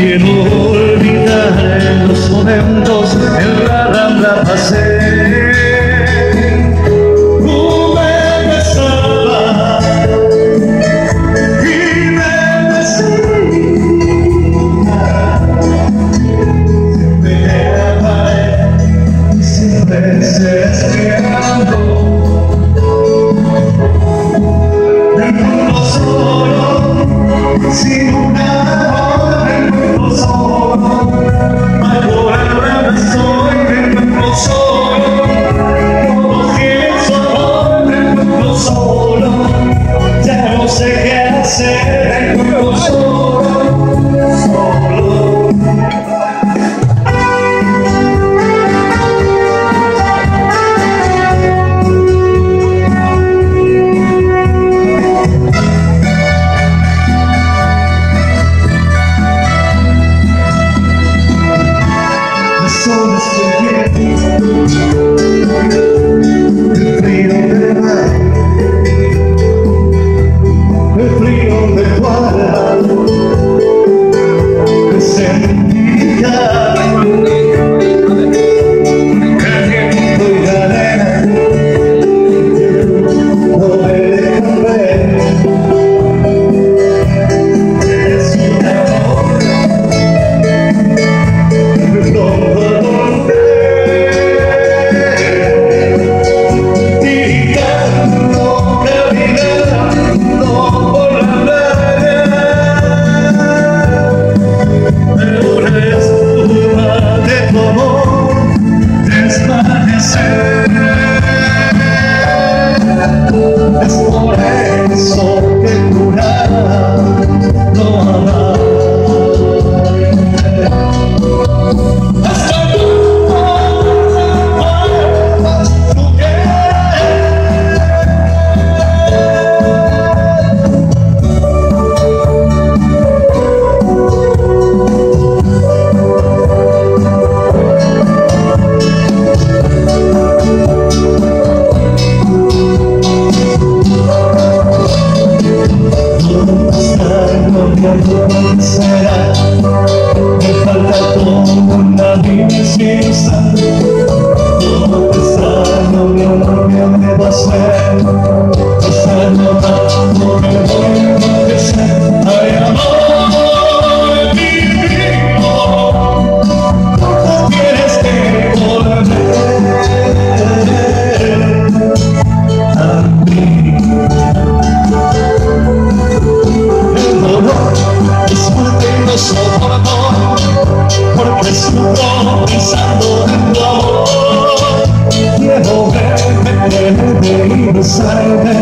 quiero olvidar los momentos en la Rambla pasé. Tú me besabas y me decías, siempre te amaré y siempre seré esperando. El mundo solo, sin una hora, el mundo solo. Ahora estoy en el mundo solo. Todos quieren solo, el mundo solo. Ya no sé qué hacer, el mundo solo. El frío del mar, el frío del guarda, que sentía el viento y la arena, no me dejan ver. Es un amor que pronto volveré. Es por eso que curar no amar. Hasta será, me falta como una belleza. Todo te extraño, mi amor, ¿qué me va a hacer? Extraño tanto que voy a enloquecer. Ay, amor, mi vida, tú tienes que volver a mí. El dolor es fuerte y no soporto, porque sufro pensando en tu amor. Quiero verme, quererte y besarte,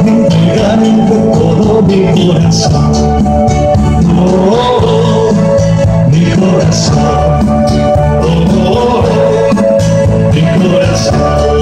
entregarte todo mi corazón. Oh, mi corazón. Oh, mi corazón.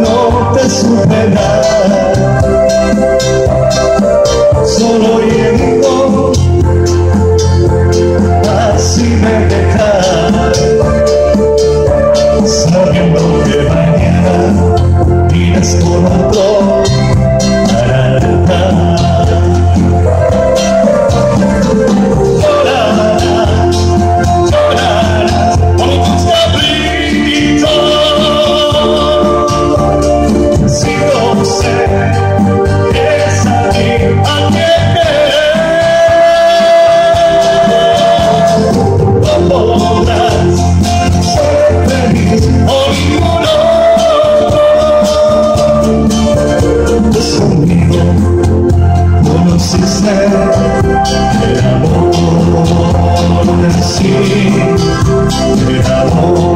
No te supe dar, solo oyendo, así me dejas, sabiendo que mañana irás con otro para altar. El amor, sí, el amor.